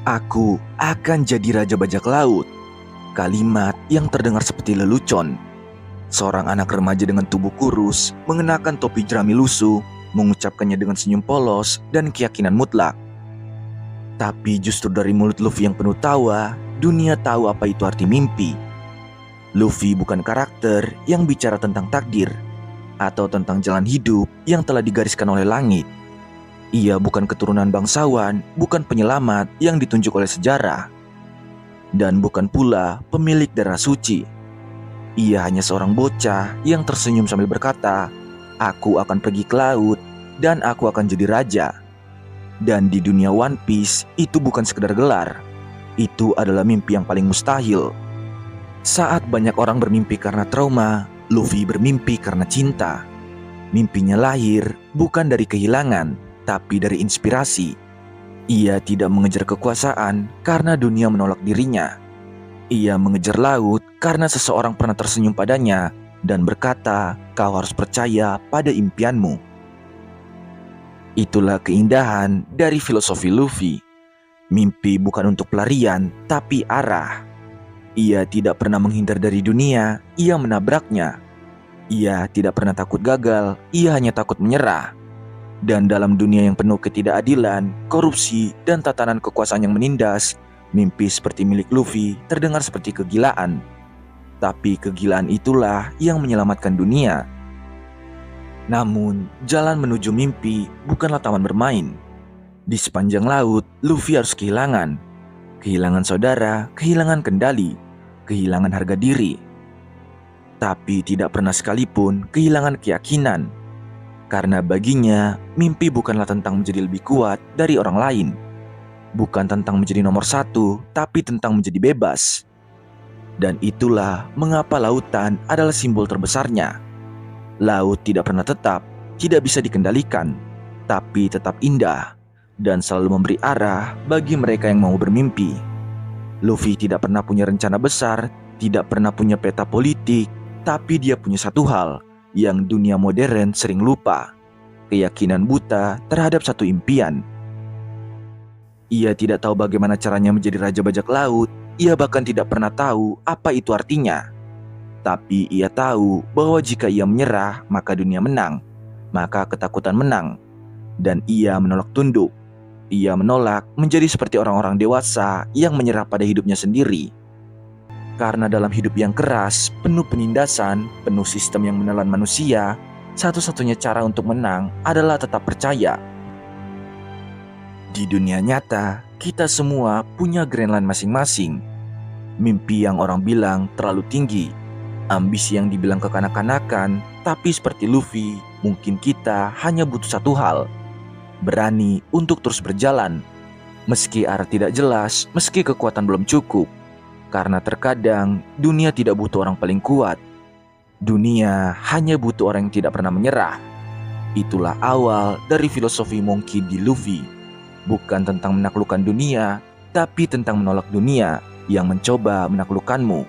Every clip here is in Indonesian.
Aku akan jadi raja bajak laut. Kalimat yang terdengar seperti lelucon. Seorang anak remaja dengan tubuh kurus, mengenakan topi jerami lusuh, mengucapkannya dengan senyum polos dan keyakinan mutlak. Tapi justru dari mulut Luffy yang penuh tawa, dunia tahu apa itu arti mimpi. Luffy bukan karakter yang bicara tentang takdir atau tentang jalan hidup yang telah digariskan oleh langit. Ia bukan keturunan bangsawan, bukan penyelamat yang ditunjuk oleh sejarah, dan bukan pula pemilik darah suci. Ia hanya seorang bocah yang tersenyum sambil berkata, "Aku akan pergi ke laut dan aku akan jadi raja." Dan di dunia One Piece itu bukan sekedar gelar. Itu adalah mimpi yang paling mustahil. Saat banyak orang bermimpi karena trauma, Luffy bermimpi karena cinta. Mimpinya lahir bukan dari kehilangan, tapi dari inspirasi. Ia tidak mengejar kekuasaan karena dunia menolak dirinya. Ia mengejar laut karena seseorang pernah tersenyum padanya dan berkata, "Kau harus percaya pada impianmu." Itulah keindahan dari filosofi Luffy. Mimpi bukan untuk pelarian, tapi arah. Ia tidak pernah menghindar dari dunia, ia menabraknya. Ia tidak pernah takut gagal, ia hanya takut menyerah. Dan dalam dunia yang penuh ketidakadilan, korupsi, dan tatanan kekuasaan yang menindas, mimpi seperti milik Luffy terdengar seperti kegilaan. Tapi kegilaan itulah yang menyelamatkan dunia. Namun, jalan menuju mimpi bukanlah taman bermain. Di sepanjang laut, Luffy harus kehilangan. Kehilangan saudara, kehilangan kendali, kehilangan harga diri. Tapi tidak pernah sekalipun kehilangan keyakinan. Karena baginya, mimpi bukanlah tentang menjadi lebih kuat dari orang lain. Bukan tentang menjadi nomor satu, tapi tentang menjadi bebas. Dan itulah mengapa lautan adalah simbol terbesarnya. Laut tidak pernah tetap, tidak bisa dikendalikan, tapi tetap indah, dan selalu memberi arah bagi mereka yang mau bermimpi. Luffy tidak pernah punya rencana besar, tidak pernah punya peta politik, tapi dia punya satu hal yang dunia modern sering lupa: keyakinan buta terhadap satu impian. Ia tidak tahu bagaimana caranya menjadi raja bajak laut, ia bahkan tidak pernah tahu apa itu artinya. Tapi ia tahu bahwa jika ia menyerah, maka dunia menang, maka ketakutan menang. Dan ia menolak tunduk. Ia menolak menjadi seperti orang-orang dewasa yang menyerah pada hidupnya sendiri. Karena dalam hidup yang keras, penuh penindasan, penuh sistem yang menelan manusia, satu-satunya cara untuk menang adalah tetap percaya. Di dunia nyata, kita semua punya grand line masing-masing. Mimpi yang orang bilang terlalu tinggi, ambisi yang dibilang kekanak-kanakan, tapi seperti Luffy, mungkin kita hanya butuh satu hal: berani untuk terus berjalan. Meski arah tidak jelas, meski kekuatan belum cukup. Karena terkadang dunia tidak butuh orang paling kuat. Dunia hanya butuh orang yang tidak pernah menyerah. Itulah awal dari filosofi Monkey D. Luffy. Bukan tentang menaklukkan dunia, tapi tentang menolak dunia yang mencoba menaklukkanmu.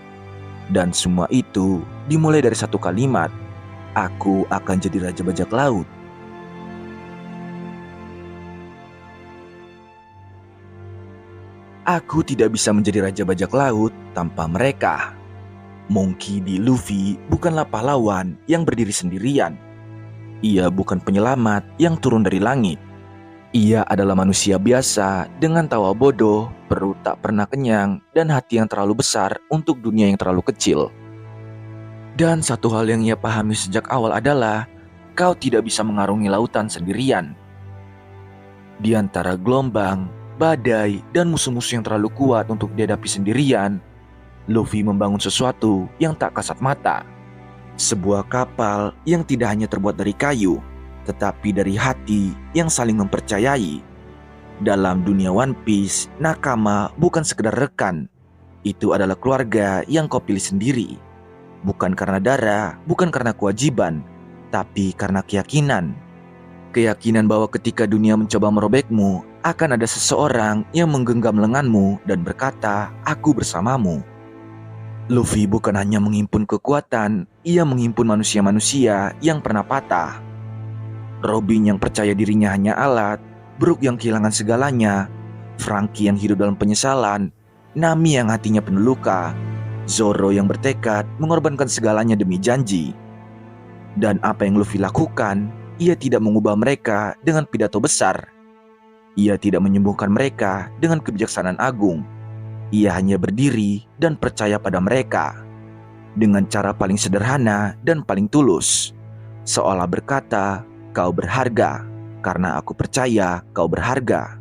Dan semua itu dimulai dari satu kalimat: "Aku akan jadi raja bajak laut." Aku tidak bisa menjadi raja bajak laut tanpa mereka. Monkey D. Luffy bukanlah pahlawan yang berdiri sendirian. Ia bukan penyelamat yang turun dari langit. Ia adalah manusia biasa dengan tawa bodoh, perut tak pernah kenyang, dan hati yang terlalu besar untuk dunia yang terlalu kecil. Dan satu hal yang ia pahami sejak awal adalah, kau tidak bisa mengarungi lautan sendirian. Di antara gelombang, badai, dan musuh-musuh yang terlalu kuat untuk dihadapi sendirian, Luffy membangun sesuatu yang tak kasat mata. Sebuah kapal yang tidak hanya terbuat dari kayu, tetapi dari hati yang saling mempercayai. Dalam dunia One Piece, nakama bukan sekedar rekan. Itu adalah keluarga yang kau pilih sendiri. Bukan karena darah, bukan karena kewajiban, tapi karena keyakinan. Keyakinan bahwa ketika dunia mencoba merobekmu, akan ada seseorang yang menggenggam lenganmu dan berkata, "Aku bersamamu." Luffy bukan hanya menghimpun kekuatan, ia menghimpun manusia-manusia yang pernah patah. Robin yang percaya dirinya hanya alat, Brook yang kehilangan segalanya, Franky yang hidup dalam penyesalan, Nami yang hatinya penuh luka, Zoro yang bertekad mengorbankan segalanya demi janji. Dan apa yang Luffy lakukan, ia tidak mengubah mereka dengan pidato besar. Ia tidak menyembuhkan mereka dengan kebijaksanaan agung. Ia hanya berdiri dan percaya pada mereka dengan cara paling sederhana dan paling tulus, seolah berkata, "Kau berharga, karena aku percaya kau berharga."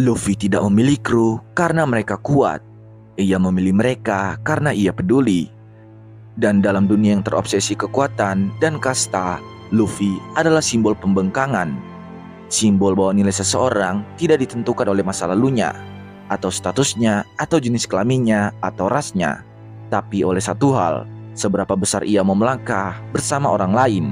Luffy tidak memilih kru karena mereka kuat. Ia memilih mereka karena ia peduli. Dan dalam dunia yang terobsesi kekuatan dan kasta, Luffy adalah simbol pembengkangan. Simbol bahwa nilai seseorang tidak ditentukan oleh masa lalunya, atau statusnya, atau jenis kelaminnya, atau rasnya, tapi oleh satu hal, seberapa besar ia mau melangkah bersama orang lain.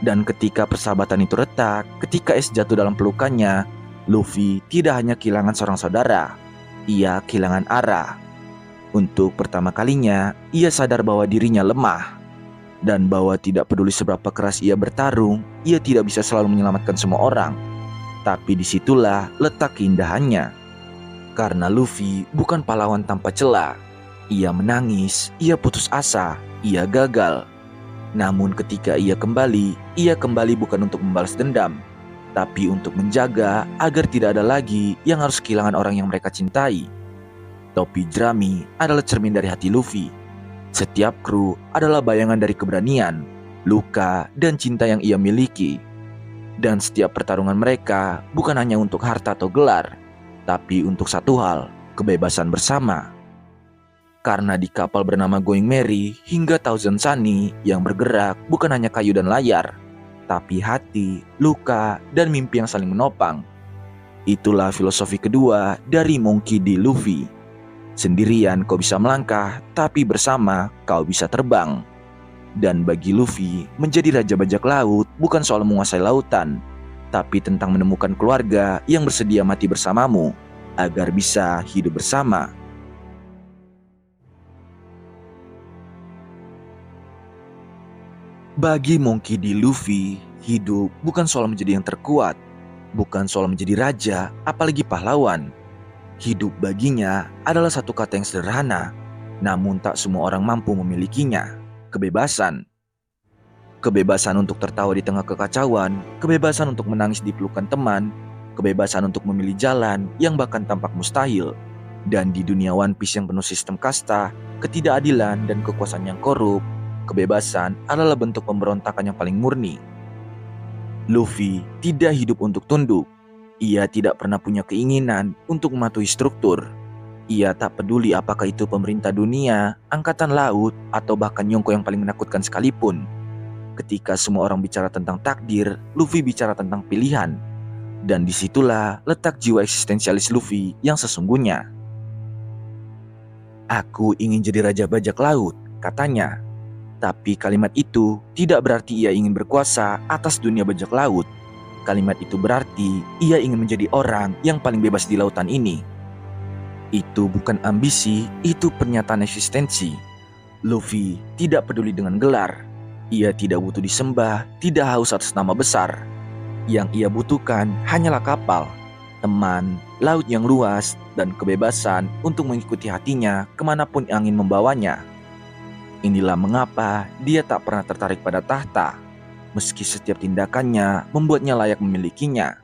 Dan ketika persahabatan itu retak, ketika es jatuh dalam pelukannya, Luffy tidak hanya kehilangan seorang saudara, ia kehilangan arah. Untuk pertama kalinya, ia sadar bahwa dirinya lemah. Dan bahwa tidak peduli seberapa keras ia bertarung, ia tidak bisa selalu menyelamatkan semua orang. Tapi disitulah letak keindahannya. Karena Luffy bukan pahlawan tanpa celah. Ia menangis, ia putus asa, ia gagal. Namun ketika ia kembali bukan untuk membalas dendam, tapi untuk menjaga agar tidak ada lagi yang harus kehilangan orang yang mereka cintai. Topi jerami adalah cermin dari hati Luffy. Setiap kru adalah bayangan dari keberanian, luka, dan cinta yang ia miliki. Dan setiap pertarungan mereka bukan hanya untuk harta atau gelar, tapi untuk satu hal, kebebasan bersama. Karena di kapal bernama Going Merry hingga Thousand Sunny yang bergerak bukan hanya kayu dan layar, tapi hati, luka, dan mimpi yang saling menopang. Itulah filosofi kedua dari Monkey D. Luffy. Sendirian kau bisa melangkah, tapi bersama kau bisa terbang. Dan bagi Luffy, menjadi raja bajak laut bukan soal menguasai lautan, tapi tentang menemukan keluarga yang bersedia mati bersamamu, agar bisa hidup bersama. Bagi Monkey D. Luffy, hidup bukan soal menjadi yang terkuat, bukan soal menjadi raja, apalagi pahlawan. Hidup baginya adalah satu kata yang sederhana, namun tak semua orang mampu memilikinya. Kebebasan. Kebebasan untuk tertawa di tengah kekacauan, kebebasan untuk menangis di pelukan teman, kebebasan untuk memilih jalan yang bahkan tampak mustahil. Dan di dunia One Piece yang penuh sistem kasta, ketidakadilan, dan kekuasaan yang korup, kebebasan adalah bentuk pemberontakan yang paling murni. Luffy tidak hidup untuk tunduk. Ia tidak pernah punya keinginan untuk mematuhi struktur. Ia tak peduli apakah itu pemerintah dunia, angkatan laut, atau bahkan Yonko yang paling menakutkan sekalipun. Ketika semua orang bicara tentang takdir, Luffy bicara tentang pilihan. Dan disitulah letak jiwa eksistensialis Luffy yang sesungguhnya. "Aku ingin jadi raja bajak laut," katanya. Tapi kalimat itu tidak berarti ia ingin berkuasa atas dunia bajak laut. Kalimat itu berarti ia ingin menjadi orang yang paling bebas di lautan ini. Itu bukan ambisi, itu pernyataan eksistensi. Luffy tidak peduli dengan gelar. Ia tidak butuh disembah, tidak haus atas nama besar. Yang ia butuhkan hanyalah kapal, teman, laut yang luas, dan kebebasan untuk mengikuti hatinya kemanapun angin membawanya. Inilah mengapa dia tak pernah tertarik pada tahta. Meski setiap tindakannya membuatnya layak memilikinya.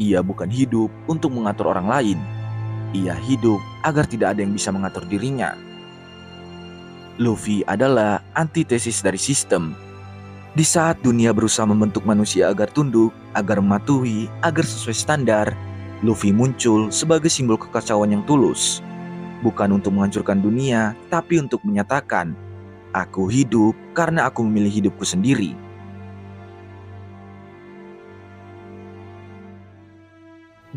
Ia bukan hidup untuk mengatur orang lain. Ia hidup agar tidak ada yang bisa mengatur dirinya. Luffy adalah antitesis dari sistem. Di saat dunia berusaha membentuk manusia agar tunduk, agar mematuhi, agar sesuai standar, Luffy muncul sebagai simbol kekacauan yang tulus. Bukan untuk menghancurkan dunia, tapi untuk menyatakan, "Aku hidup karena aku memilih hidupku sendiri."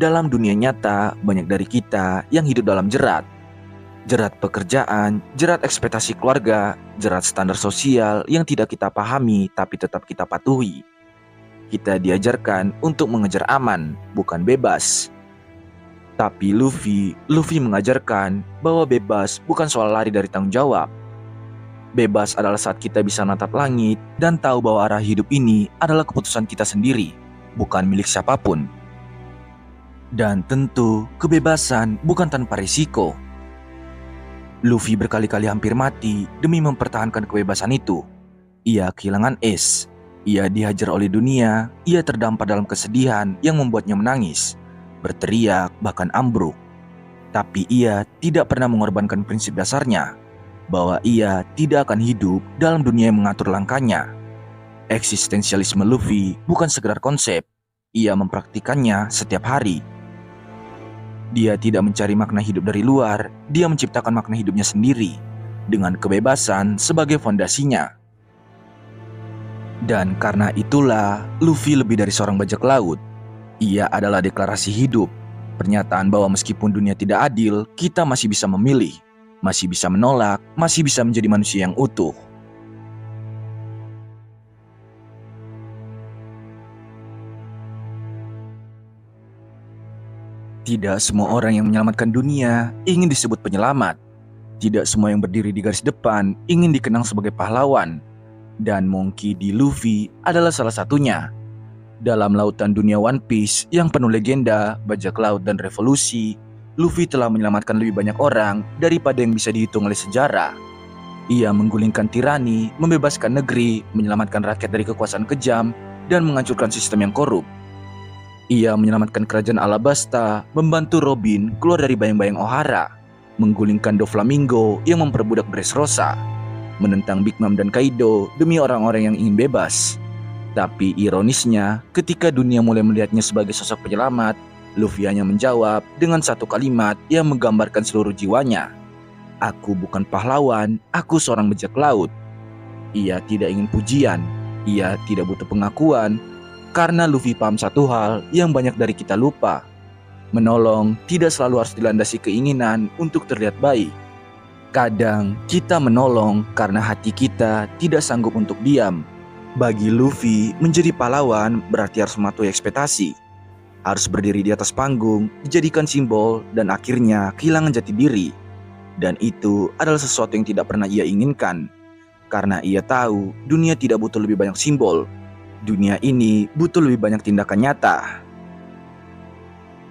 Dalam dunia nyata, banyak dari kita yang hidup dalam jerat. Jerat pekerjaan, jerat ekspektasi keluarga, jerat standar sosial yang tidak kita pahami tapi tetap kita patuhi. Kita diajarkan untuk mengejar aman, bukan bebas. Tapi Luffy mengajarkan bahwa bebas bukan soal lari dari tanggung jawab. Bebas adalah saat kita bisa menatap langit dan tahu bahwa arah hidup ini adalah keputusan kita sendiri, bukan milik siapapun. Dan tentu, kebebasan bukan tanpa risiko. Luffy berkali-kali hampir mati demi mempertahankan kebebasan itu. Ia kehilangan Ace, ia dihajar oleh dunia, ia terdampar dalam kesedihan yang membuatnya menangis, berteriak, bahkan ambruk. Tapi ia tidak pernah mengorbankan prinsip dasarnya, bahwa ia tidak akan hidup dalam dunia yang mengatur langkahnya. Eksistensialisme Luffy bukan sekedar konsep, ia mempraktikannya setiap hari. Dia tidak mencari makna hidup dari luar, dia menciptakan makna hidupnya sendiri, dengan kebebasan sebagai fondasinya. Dan karena itulah, Luffy lebih dari seorang bajak laut. Ia adalah deklarasi hidup, pernyataan bahwa meskipun dunia tidak adil, kita masih bisa memilih, masih bisa menolak, masih bisa menjadi manusia yang utuh. Tidak semua orang yang menyelamatkan dunia ingin disebut penyelamat. Tidak semua yang berdiri di garis depan ingin dikenang sebagai pahlawan. Dan Monkey D. Luffy adalah salah satunya. Dalam lautan dunia One Piece yang penuh legenda, bajak laut, dan revolusi, Luffy telah menyelamatkan lebih banyak orang daripada yang bisa dihitung oleh sejarah. Ia menggulingkan tirani, membebaskan negeri, menyelamatkan rakyat dari kekuasaan kejam, dan menghancurkan sistem yang korup. Ia menyelamatkan kerajaan Alabasta, membantu Robin keluar dari bayang-bayang Ohara, menggulingkan Doflamingo yang memperbudak Dressrosa, menentang Big Mom dan Kaido demi orang-orang yang ingin bebas. Tapi ironisnya, ketika dunia mulai melihatnya sebagai sosok penyelamat, Luffy hanya menjawab dengan satu kalimat yang menggambarkan seluruh jiwanya. Aku bukan pahlawan, aku seorang bajak laut. Ia tidak ingin pujian, ia tidak butuh pengakuan, karena Luffy paham satu hal yang banyak dari kita lupa. Menolong tidak selalu harus dilandasi keinginan untuk terlihat baik. Kadang kita menolong karena hati kita tidak sanggup untuk diam. Bagi Luffy, menjadi pahlawan berarti harus mematuhi ekspektasi. Harus berdiri di atas panggung, dijadikan simbol, dan akhirnya kehilangan jati diri. Dan itu adalah sesuatu yang tidak pernah ia inginkan. Karena ia tahu dunia tidak butuh lebih banyak simbol. Dunia ini butuh lebih banyak tindakan nyata.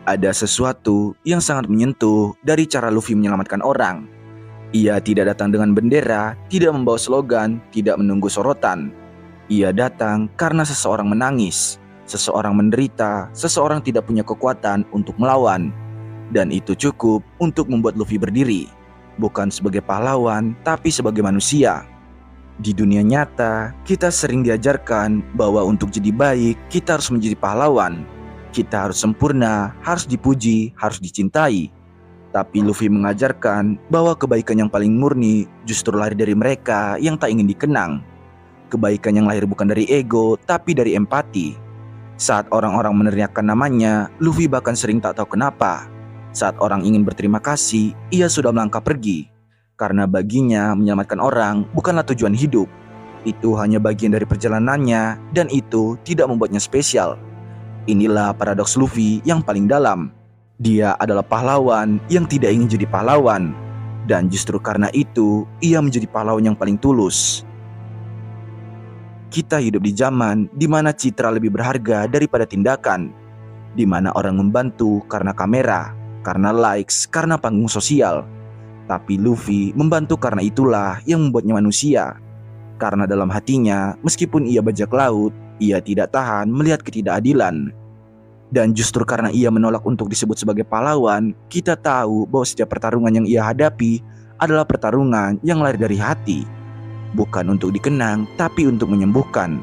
Ada sesuatu yang sangat menyentuh dari cara Luffy menyelamatkan orang. Ia tidak datang dengan bendera, tidak membawa slogan, tidak menunggu sorotan. Ia datang karena seseorang menangis, seseorang menderita, seseorang tidak punya kekuatan untuk melawan. Dan itu cukup untuk membuat Luffy berdiri. Bukan sebagai pahlawan, tapi sebagai manusia. Di dunia nyata, kita sering diajarkan bahwa untuk jadi baik, kita harus menjadi pahlawan. Kita harus sempurna, harus dipuji, harus dicintai. Tapi Luffy mengajarkan bahwa kebaikan yang paling murni justru lahir dari mereka yang tak ingin dikenang. Kebaikan yang lahir bukan dari ego, tapi dari empati. Saat orang-orang meneriakkan namanya, Luffy bahkan sering tak tahu kenapa. Saat orang ingin berterima kasih, ia sudah melangkah pergi. Karena baginya menyelamatkan orang bukanlah tujuan hidup. Itu hanya bagian dari perjalanannya, dan itu tidak membuatnya spesial. Inilah paradoks Luffy yang paling dalam. Dia adalah pahlawan yang tidak ingin jadi pahlawan. Dan justru karena itu, ia menjadi pahlawan yang paling tulus. Kita hidup di zaman di mana citra lebih berharga daripada tindakan. Di mana orang membantu karena kamera, karena likes, karena panggung sosial. Tapi Luffy membantu karena itulah yang membuatnya manusia. Karena dalam hatinya, meskipun ia bajak laut, ia tidak tahan melihat ketidakadilan. Dan justru karena ia menolak untuk disebut sebagai pahlawan, kita tahu bahwa setiap pertarungan yang ia hadapi adalah pertarungan yang lahir dari hati. Bukan untuk dikenang, tapi untuk menyembuhkan.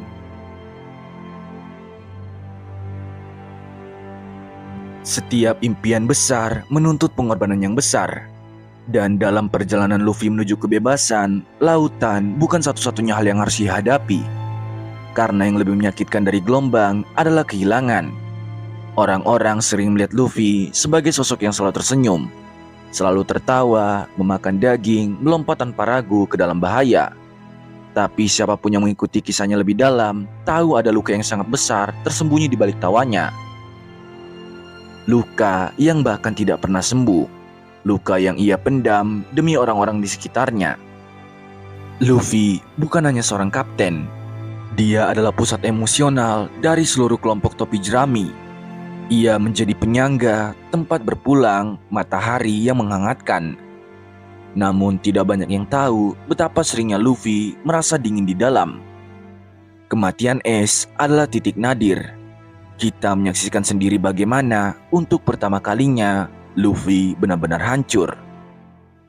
Setiap impian besar menuntut pengorbanan yang besar. Dan dalam perjalanan Luffy menuju kebebasan, lautan bukan satu-satunya hal yang harus dihadapi. Karena yang lebih menyakitkan dari gelombang adalah kehilangan. Orang-orang sering melihat Luffy sebagai sosok yang selalu tersenyum, selalu tertawa, memakan daging, melompat tanpa ragu ke dalam bahaya. Tapi siapapun yang mengikuti kisahnya lebih dalam, tahu ada luka yang sangat besar tersembunyi di balik tawanya. Luka yang bahkan tidak pernah sembuh. Luka yang ia pendam demi orang-orang di sekitarnya. Luffy bukan hanya seorang kapten. Dia adalah pusat emosional dari seluruh kelompok topi jerami. Ia menjadi penyangga, tempat berpulang, matahari yang menghangatkan. Namun tidak banyak yang tahu betapa seringnya Luffy merasa dingin di dalam. Kematian Ace adalah titik nadir. Kita menyaksikan sendiri bagaimana untuk pertama kalinya Luffy benar-benar hancur.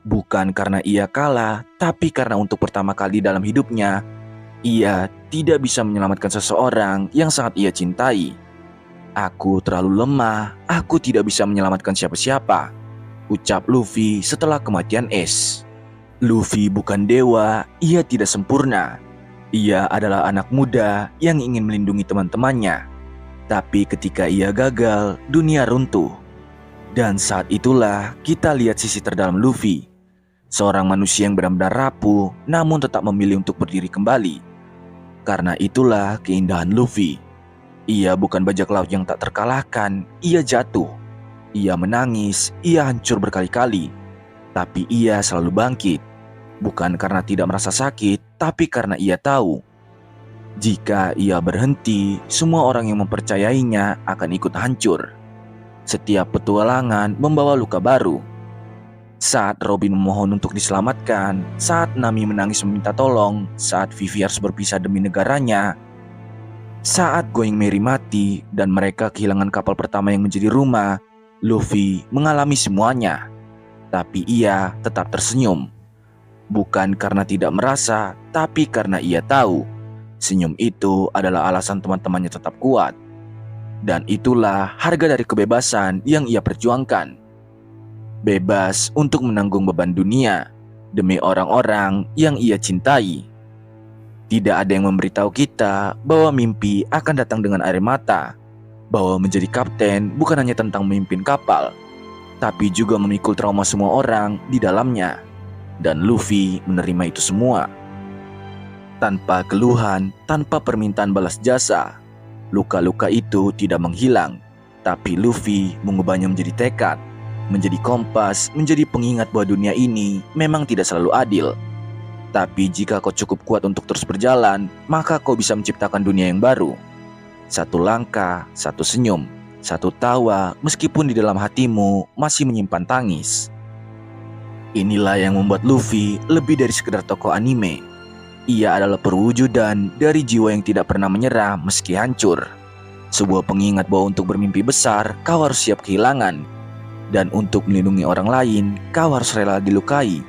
Bukan karena ia kalah, tapi karena untuk pertama kali dalam hidupnya, ia tidak bisa menyelamatkan seseorang yang sangat ia cintai. Aku terlalu lemah, aku tidak bisa menyelamatkan siapa-siapa, ucap Luffy setelah kematian Ace. Luffy bukan dewa, ia tidak sempurna. Ia adalah anak muda yang ingin melindungi teman-temannya. Tapi ketika ia gagal, dunia runtuh. Dan saat itulah kita lihat sisi terdalam Luffy. Seorang manusia yang benar-benar rapuh, namun tetap memilih untuk berdiri kembali. Karena itulah keindahan Luffy. Ia bukan bajak laut yang tak terkalahkan, ia jatuh. Ia menangis, ia hancur berkali-kali. Tapi ia selalu bangkit. Bukan karena tidak merasa sakit, tapi karena ia tahu jika ia berhenti, semua orang yang mempercayainya akan ikut hancur. Setiap petualangan membawa luka baru. Saat Robin memohon untuk diselamatkan, saat Nami menangis meminta tolong, saat Vivi harus berpisah demi negaranya, saat Going Merry mati dan mereka kehilangan kapal pertama yang menjadi rumah, Luffy mengalami semuanya. Tapi ia tetap tersenyum. Bukan karena tidak merasa, tapi karena ia tahu senyum itu adalah alasan teman-temannya tetap kuat. Dan itulah harga dari kebebasan yang ia perjuangkan. Bebas untuk menanggung beban dunia demi orang-orang yang ia cintai. Tidak ada yang memberitahu kita bahwa mimpi akan datang dengan air mata. Bahwa menjadi kapten bukan hanya tentang memimpin kapal, tapi juga memikul trauma semua orang di dalamnya. Dan Luffy menerima itu semua. Tanpa keluhan, tanpa permintaan balas jasa. Luka-luka itu tidak menghilang, tapi Luffy mengubahnya menjadi tekad, menjadi kompas, menjadi pengingat bahwa dunia ini memang tidak selalu adil. Tapi jika kau cukup kuat untuk terus berjalan, maka kau bisa menciptakan dunia yang baru. Satu langkah, satu senyum, satu tawa, meskipun di dalam hatimu masih menyimpan tangis. Inilah yang membuat Luffy lebih dari sekedar tokoh anime. Ia adalah perwujudan dari jiwa yang tidak pernah menyerah meski hancur. Sebuah pengingat bahwa untuk bermimpi besar, kau harus siap kehilangan. Dan untuk melindungi orang lain, kau harus rela dilukai.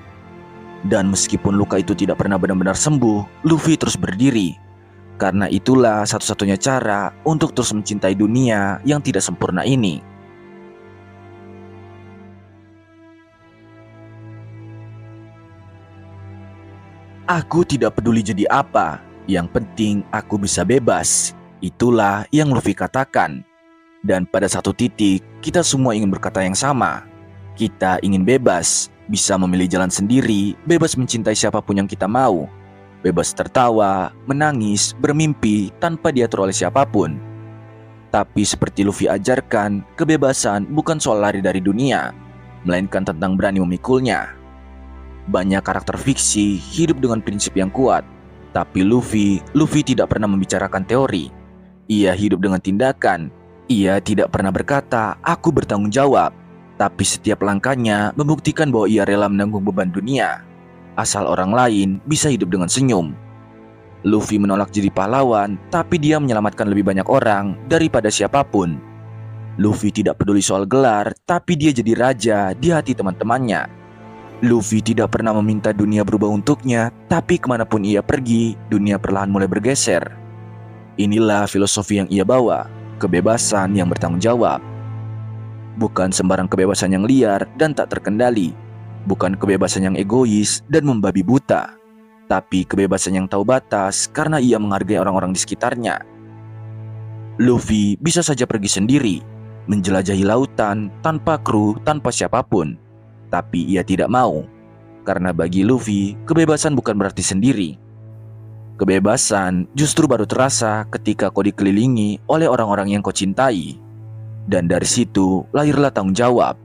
Dan meskipun luka itu tidak pernah benar-benar sembuh, Luffy terus berdiri. Karena itulah satu-satunya cara untuk terus mencintai dunia yang tidak sempurna ini. Aku tidak peduli jadi apa, yang penting aku bisa bebas. Itulah yang Luffy katakan. Dan pada satu titik, kita semua ingin berkata yang sama. Kita ingin bebas, bisa memilih jalan sendiri, bebas mencintai siapapun yang kita mau. Bebas tertawa, menangis, bermimpi tanpa diatur oleh siapapun. Tapi seperti Luffy ajarkan, kebebasan bukan soal lari dari dunia, melainkan tentang berani memikulnya. Banyak karakter fiksi hidup dengan prinsip yang kuat, tapi Luffy tidak pernah membicarakan teori. Ia hidup dengan tindakan. Ia tidak pernah berkata, aku bertanggung jawab. Tapi setiap langkahnya membuktikan bahwa ia rela menanggung beban dunia, asal orang lain bisa hidup dengan senyum. Luffy menolak jadi pahlawan, tapi dia menyelamatkan lebih banyak orang daripada siapapun. Luffy tidak peduli soal gelar, tapi dia jadi raja di hati teman-temannya. Luffy tidak pernah meminta dunia berubah untuknya, tapi kemanapun ia pergi, dunia perlahan mulai bergeser. Inilah filosofi yang ia bawa, kebebasan yang bertanggung jawab. Bukan sembarang kebebasan yang liar dan tak terkendali, bukan kebebasan yang egois dan membabi buta, tapi kebebasan yang tahu batas karena ia menghargai orang-orang di sekitarnya. Luffy bisa saja pergi sendiri, menjelajahi lautan tanpa kru, tanpa siapapun. Tapi ia tidak mau, karena bagi Luffy, kebebasan bukan berarti sendiri. Kebebasan justru baru terasa ketika kau dikelilingi oleh orang-orang yang kau cintai. Dan dari situ lahirlah tanggung jawab.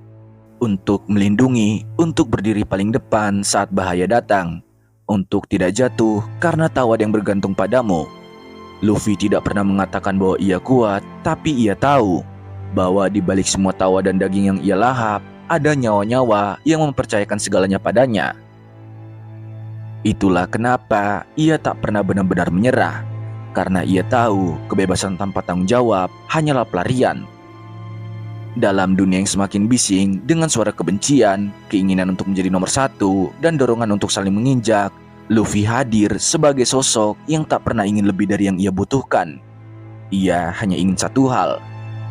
Untuk melindungi, untuk berdiri paling depan saat bahaya datang. Untuk tidak jatuh karena tahu ada yang bergantung padamu. Luffy tidak pernah mengatakan bahwa ia kuat, tapi ia tahu bahwa di balik semua tawa dan daging yang ia lahap, ada nyawa-nyawa yang mempercayakan segalanya padanya. Itulah kenapa ia tak pernah benar-benar menyerah, karena ia tahu kebebasan tanpa tanggung jawab hanyalah pelarian. Dalam dunia yang semakin bising dengan suara kebencian, keinginan untuk menjadi nomor satu, dan dorongan untuk saling menginjak, Luffy hadir sebagai sosok yang tak pernah ingin lebih dari yang ia butuhkan. Ia hanya ingin satu hal,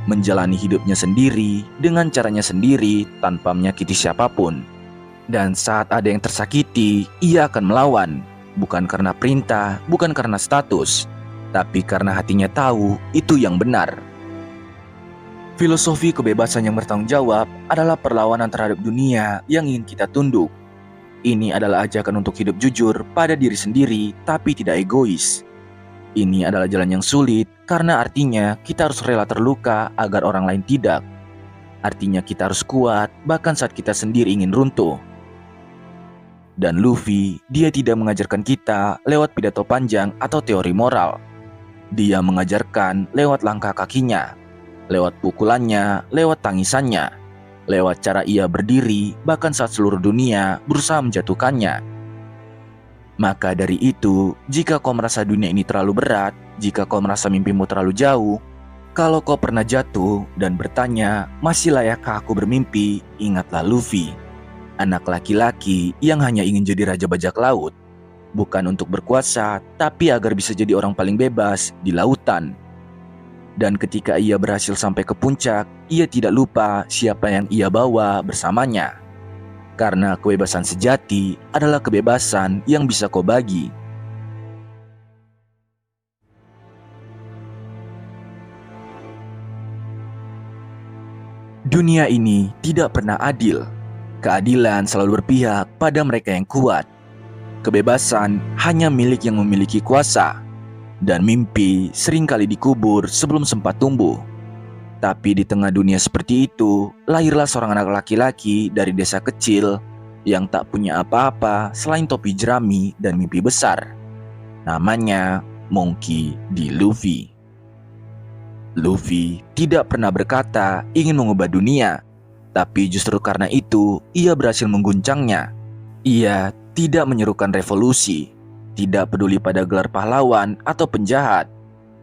menjalani hidupnya sendiri dengan caranya sendiri tanpa menyakiti siapapun. Dan saat ada yang tersakiti, ia akan melawan, bukan karena perintah, bukan karena status, tapi karena hatinya tahu itu yang benar. Filosofi kebebasan yang bertanggung jawab adalah perlawanan terhadap dunia yang ingin kita tunduk. Ini adalah ajakan untuk hidup jujur pada diri sendiri, tapi tidak egois. Ini adalah jalan yang sulit, karena artinya kita harus rela terluka agar orang lain tidak. Artinya kita harus kuat, bahkan saat kita sendiri ingin runtuh. Dan Luffy, dia tidak mengajarkan kita lewat pidato panjang atau teori moral. Dia mengajarkan lewat langkah kakinya, lewat pukulannya, lewat tangisannya, lewat cara ia berdiri, bahkan saat seluruh dunia berusaha menjatuhkannya. Maka dari itu, jika kau merasa dunia ini terlalu berat, jika kau merasa mimpimu terlalu jauh, kalau kau pernah jatuh dan bertanya, masih layakkah aku bermimpi? Ingatlah Luffy, anak laki-laki yang hanya ingin jadi raja bajak laut. Bukan untuk berkuasa, tapi agar bisa jadi orang paling bebas di lautan. Dan ketika ia berhasil sampai ke puncak, ia tidak lupa siapa yang ia bawa bersamanya. Karena kebebasan sejati adalah kebebasan yang bisa kau bagi. Dunia ini tidak pernah adil. Keadilan selalu berpihak pada mereka yang kuat. Kebebasan hanya milik yang memiliki kuasa. Dan mimpi seringkali dikubur sebelum sempat tumbuh. Tapi di tengah dunia seperti itu, lahirlah seorang anak laki-laki dari desa kecil yang tak punya apa-apa selain topi jerami dan mimpi besar. Namanya Monkey D. Luffy. Luffy tidak pernah berkata ingin mengubah dunia, tapi justru karena itu ia berhasil mengguncangnya. Ia tidak menyerukan revolusi, tidak peduli pada gelar pahlawan atau penjahat.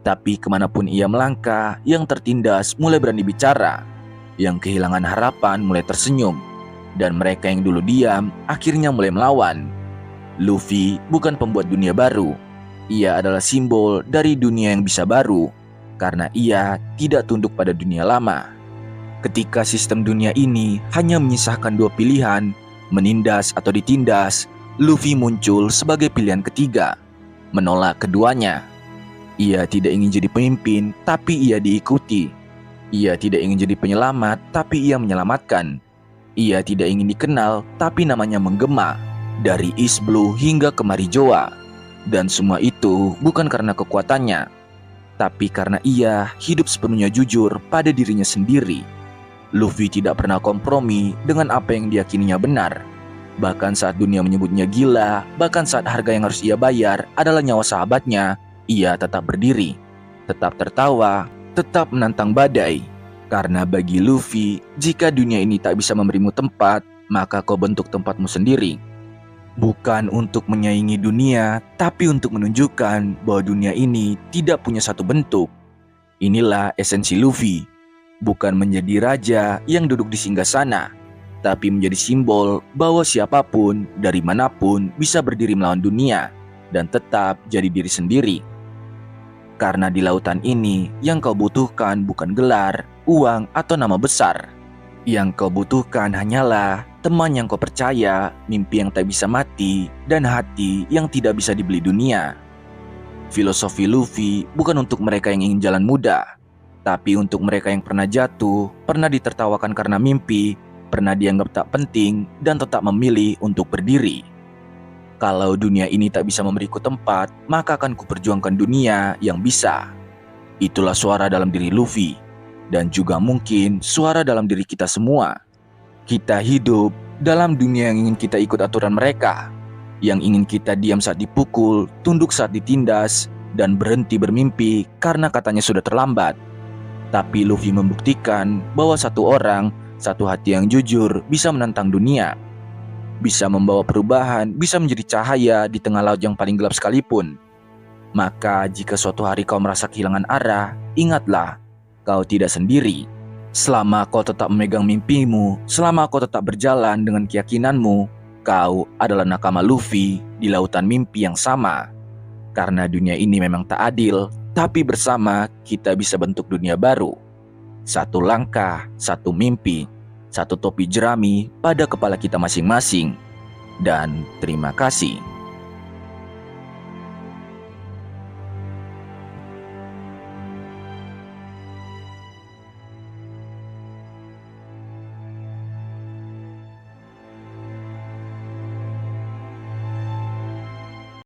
Tapi kemanapun ia melangkah, yang tertindas mulai berani bicara, yang kehilangan harapan mulai tersenyum, dan mereka yang dulu diam akhirnya mulai melawan. Luffy bukan pembuat dunia baru, ia adalah simbol dari dunia yang bisa baru, karena ia tidak tunduk pada dunia lama. Ketika sistem dunia ini hanya menyisahkan dua pilihan, menindas atau ditindas, Luffy muncul sebagai pilihan ketiga, menolak keduanya. Ia tidak ingin jadi pemimpin, tapi ia diikuti. Ia tidak ingin jadi penyelamat, tapi ia menyelamatkan. Ia tidak ingin dikenal, tapi namanya menggema. Dari East Blue hingga ke Marijoa. Dan semua itu bukan karena kekuatannya, tapi karena ia hidup sepenuhnya jujur pada dirinya sendiri. Luffy tidak pernah kompromi dengan apa yang diyakininya benar. Bahkan saat dunia menyebutnya gila, bahkan saat harga yang harus ia bayar adalah nyawa sahabatnya, ia tetap berdiri, tetap tertawa, tetap menantang badai. Karena bagi Luffy, jika dunia ini tak bisa memberimu tempat, maka kau bentuk tempatmu sendiri. Bukan untuk menyaingi dunia, tapi untuk menunjukkan bahwa dunia ini tidak punya satu bentuk. Inilah esensi Luffy. Bukan menjadi raja yang duduk di singgasana, tapi menjadi simbol bahwa siapapun, dari manapun, bisa berdiri melawan dunia dan tetap jadi diri sendiri. Karena di lautan ini, yang kau butuhkan bukan gelar, uang, atau nama besar. Yang kau butuhkan hanyalah teman yang kau percaya, mimpi yang tak bisa mati, dan hati yang tidak bisa dibeli dunia. Filosofi Luffy bukan untuk mereka yang ingin jalan mudah, tapi untuk mereka yang pernah jatuh, pernah ditertawakan karena mimpi, pernah dianggap tak penting, dan tetap memilih untuk berdiri. Kalau dunia ini tak bisa memberiku tempat, maka akan kuperjuangkan dunia yang bisa. Itulah suara dalam diri Luffy, dan juga mungkin suara dalam diri kita semua. Kita hidup dalam dunia yang ingin kita ikut aturan mereka, yang ingin kita diam saat dipukul, tunduk saat ditindas, dan berhenti bermimpi karena katanya sudah terlambat. Tapi Luffy membuktikan bahwa satu orang, satu hati yang jujur bisa menantang dunia, bisa membawa perubahan, bisa menjadi cahaya di tengah laut yang paling gelap sekalipun. Maka jika suatu hari kau merasa kehilangan arah, ingatlah, kau tidak sendiri. Selama kau tetap memegang mimpimu, selama kau tetap berjalan dengan keyakinanmu, kau adalah nakama Luffy di lautan mimpi yang sama. Karena dunia ini memang tak adil, tapi bersama kita bisa bentuk dunia baru. Satu langkah, satu mimpi, satu topi jerami pada kepala kita masing-masing. Dan terima kasih.